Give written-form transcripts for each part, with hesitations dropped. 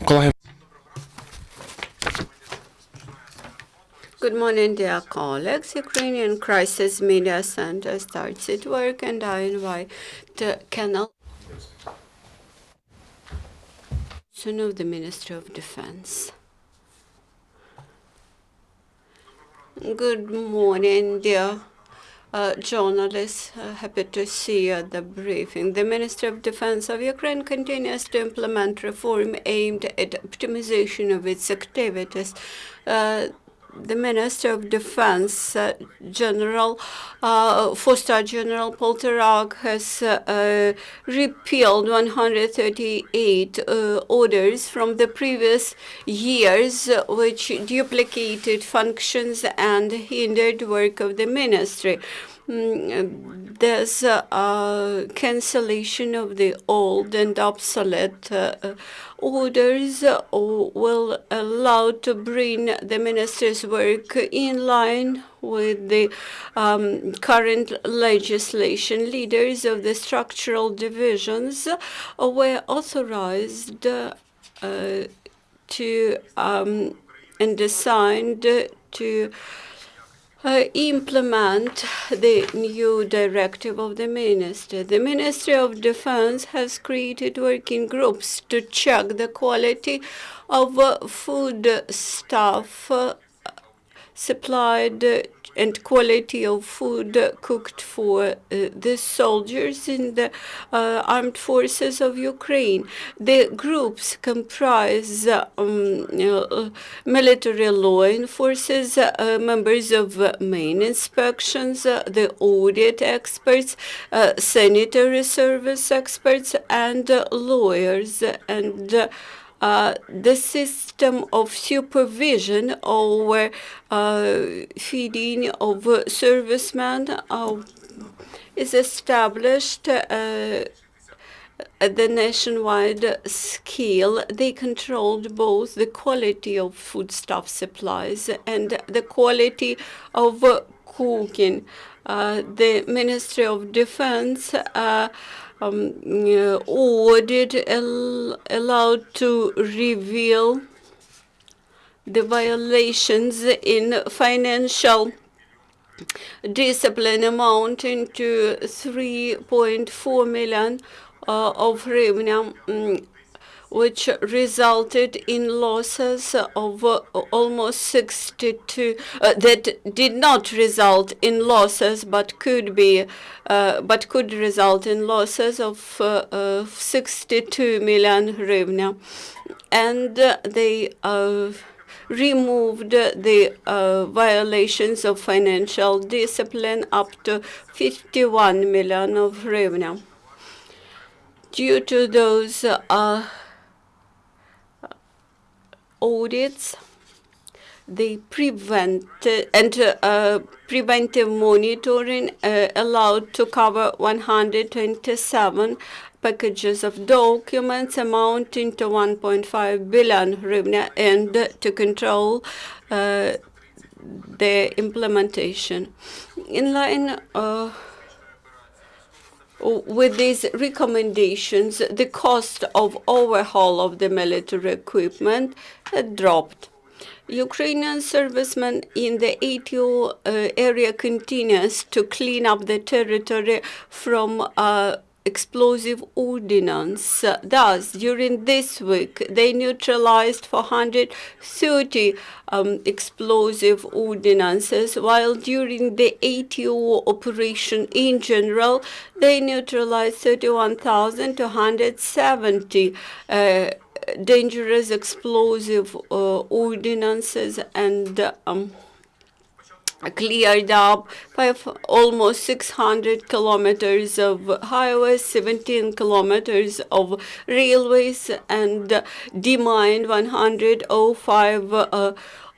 Колеги, Good morning, dear colleagues. Ukrainian Crisis Media Center starts its work, and I invite Colonel of the Ministry of Defense. Good morning, dear journalists. Happy to see you at the briefing. The Ministry of Defense of Ukraine continues to implement reform aimed at optimization of its activities. The Minister of Defense, General Four-Star General Poltorak, has repealed 138 orders from the previous years, which duplicated functions and hindered work of the ministry. There's a cancellation of the old and obsolete orders will allow to bring the minister's work in line with the current legislation. Leaders of the structural divisions were authorized to and assigned to implement the new directive of the ministry. The Ministry of Defense has created working groups to check the quality of food stuff supplied and quality of food cooked for the soldiers in the armed forces of Ukraine. The groups comprise military law enforcers, members of main inspections, the audit experts, sanitary service experts, and lawyers. And the system of supervision over feeding of servicemen is established at the nationwide scale. They controlled both the quality of foodstuff supplies and the quality of cooking. The Ministry of Defense ordered allowed to reveal the violations in financial discipline amounting to 3.4 million of hryvnia, which resulted in losses of almost 62. That did not result in losses, but could result in losses of 62 million hryvnia, and they removed the violations of financial discipline up to 51 million of hryvnia. Due to those audits, the preventive monitoring allowed to cover 127 packages of documents amounting to 1.5 billion hryvnia and to control the implementation. In line with these recommendations, the cost of overhaul of the military equipment had dropped. Ukrainian servicemen in the ATO area continues to clean up the territory from explosive ordnance. Thus, during this week, they neutralized 430 explosive ordinances, while during the ATO operation in general, they neutralized 31,270 dangerous explosive ordinances and cleared up almost 600 kilometers of highways, 17 kilometers of railways, and demined 105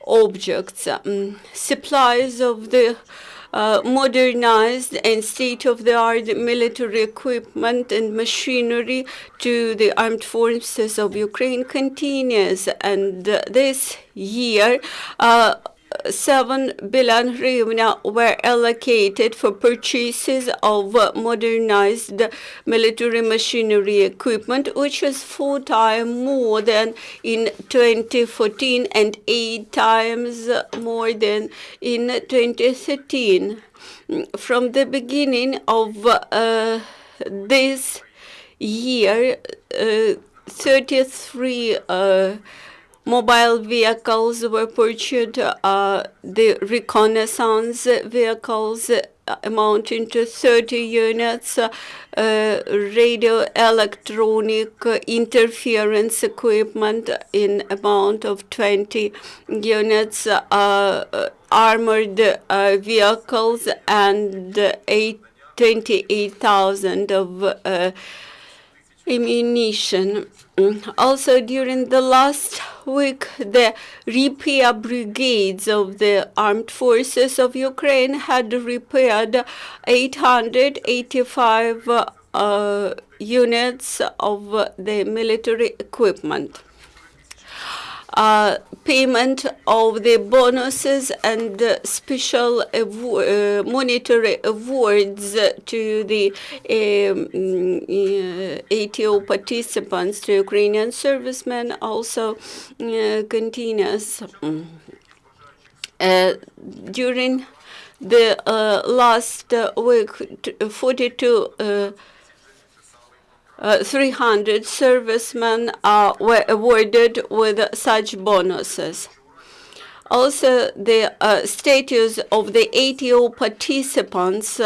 objects. Supplies of the modernized and state-of-the-art military equipment and machinery to the armed forces of Ukraine continues, and this year 7 billion hryvnia were allocated for purchases of modernized military machinery equipment, which is 4 times more than in 2014 and 8 times more than in 2013. From the beginning of this year, 33 mobile vehicles were purchased, the reconnaissance vehicles amounting to 30 units, radio electronic interference equipment in amount of 20 units, armored vehicles, and 28,000 of ammunition. Also, during the last week, the repair brigades of the armed forces of Ukraine had repaired 885 units of the military equipment. Payment of the bonuses and special monetary awards to the ATO participants, to Ukrainian servicemen, also continues. During the last week, 300 servicemen were awarded with such bonuses. Also, the status of the ATO participants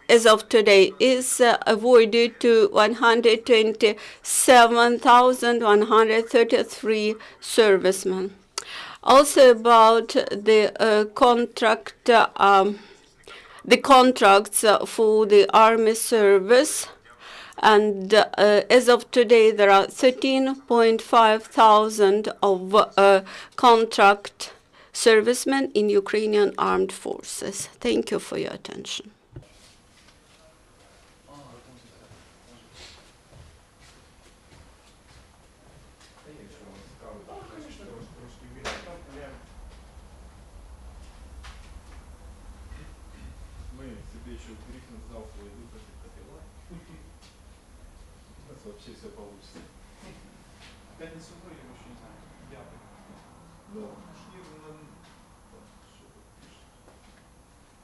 as of today is awarded to 127,133 servicemen. Also about the contracts for the army service. And as of today, there are 13.5 thousand of contract servicemen in Ukrainian armed forces. Thank you for your attention. Вообще все получится. Пятницу были, еще не знаю, пятый. Да.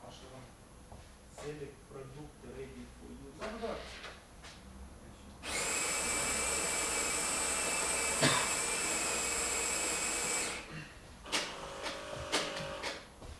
А что там? Цели